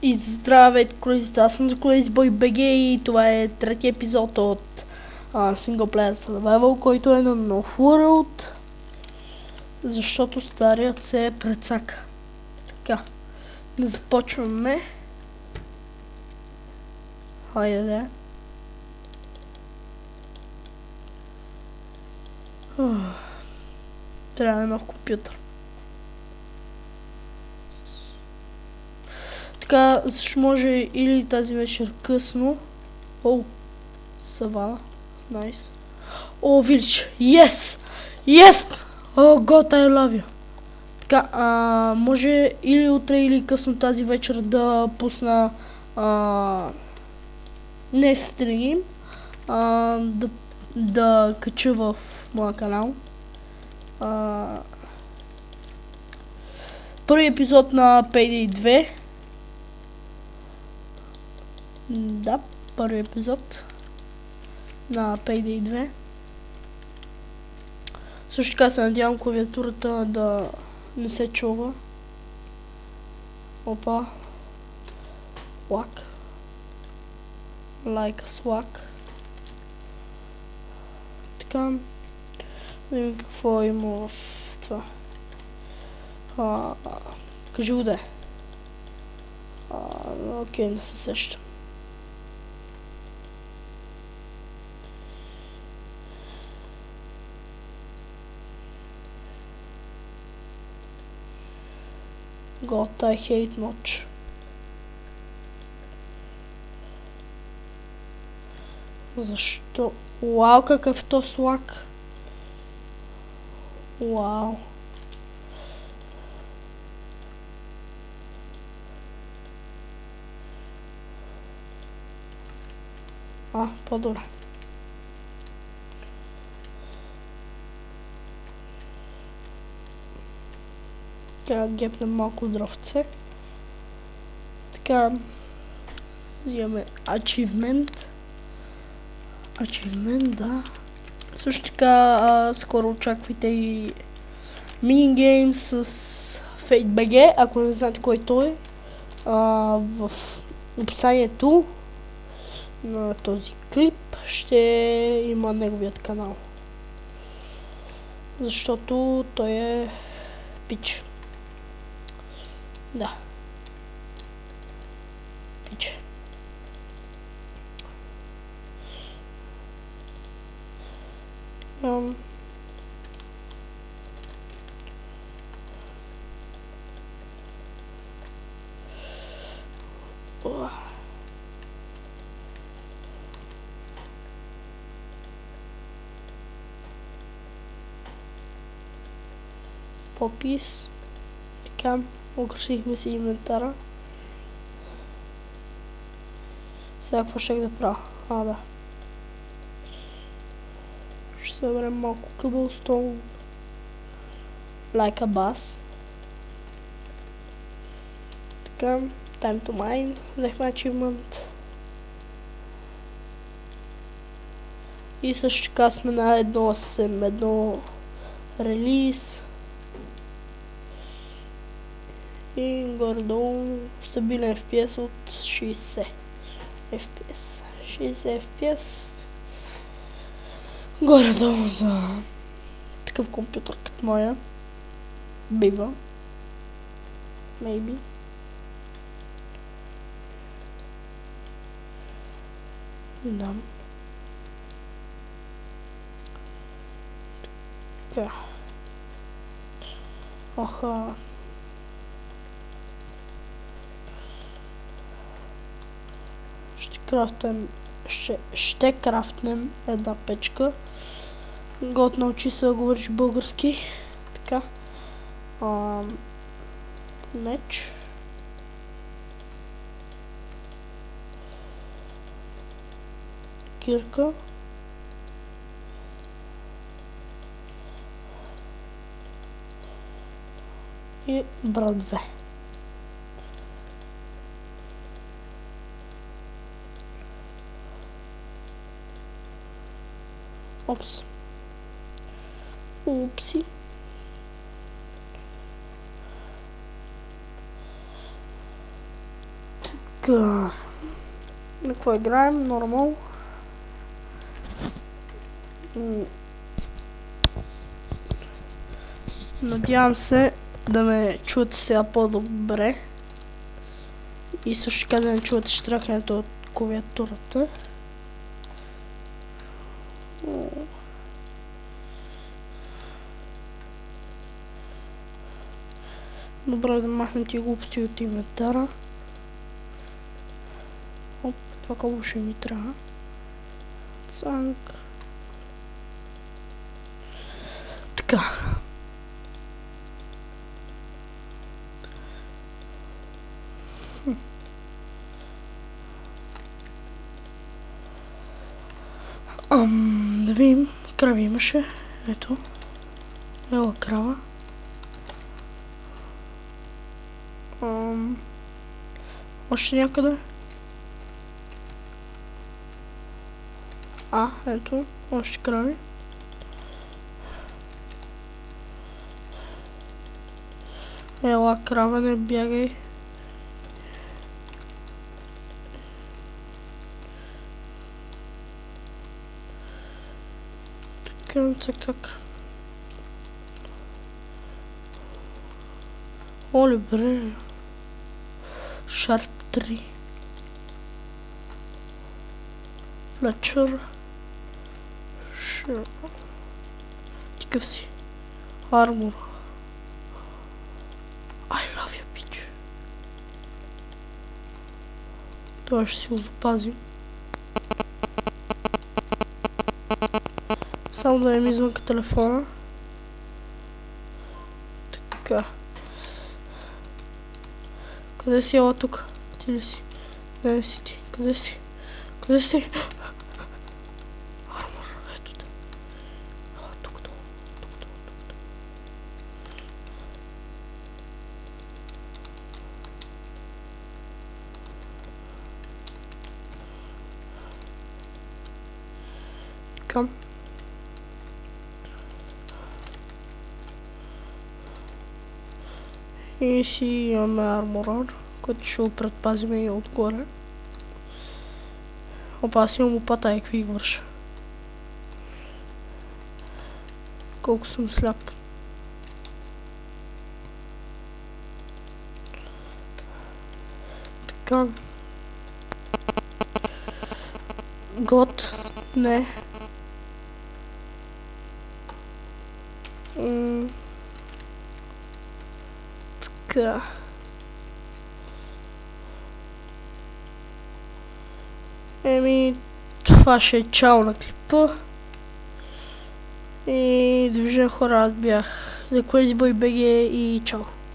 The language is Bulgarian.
И здравейте, колезите, аз съм Crazyboy BG и това е третия епизод от Single Player Survival, който е на нов World, защото старият се е прецака. Така, да започваме. Хайде да. Трябва нов компютър. Така, защо може или тази вечер късно. О, савана. Найс. О, вилич. Yes! Yes! О, God, I love you. Така, може или утре, или късно тази вечер да пусна не стрим, да кача в моя канал. Първи епизод на Payday 2. Да, първи епизод на Payday 2. Също така се надявам клавиатурата да не се чува. Опа. Лак. Like a swag. Така. Да видим какво има в това. Кажи го да е. Окей, не се сещам. God, I hate much. Защо? Вау, какъв е то слак. Вау. По-добре. Така, гепнем малко дровце. Така, взимаме achievement. Achievement, да. Също така, скоро очаквайте и минигейм с FateBG, ако не знаете кой той е. В описанието на този клип ще има неговият канал. Защото той е пич. Да. Пич. Попис. Така, украсихме си инвентара. Сега какво ще да правя? Да. Ще съберем малко cobblestone. Like a boss. Така, time to mine. Взехме achievement. И също така сме на 1.8.1 релиз. И горе-долу стабилен FPS от 60 FPS. 60 FPS. Горе-долу за такъв компютър като моя. Бива. Maybe. Да. Така. Ще крафтнем една печка. Год научи се да говориш български. Така. Меч. Кирка. И брадве. Опс. Упси. Така. На какво играем? Нормал. Надявам се да ме чуете сега по-добре. И също така да не чувате штракането от клавиатурата. Добре, да махнем тия глупости от инвентара. Оп, това колко ще ми трябва. Цанк. Така. Да видим, крави имаше. Ето. Ела крава. Още някъде. Ето. Още крави. Ела крава, не бягай. Так. Оле, бре. Sharp 3. Fletcher. Такъв си. Armor. I love you, bitch. Това ще си го запазим. Само да им извънка телефона. Така. Къде си ела тук? Ти ли си? Не си ти. Къде си? Къде си? Армор, ето да. Тук долу. Към. И си имаме арморор, който ще го предпазим и отгоре. Опа, аз имам лопата, какви го върша. Колко съм сляп. Така. Год. Не. Така. Това ще е чао на клипа. И довиждане хора, аз бях The Crazy Boy BG и чао.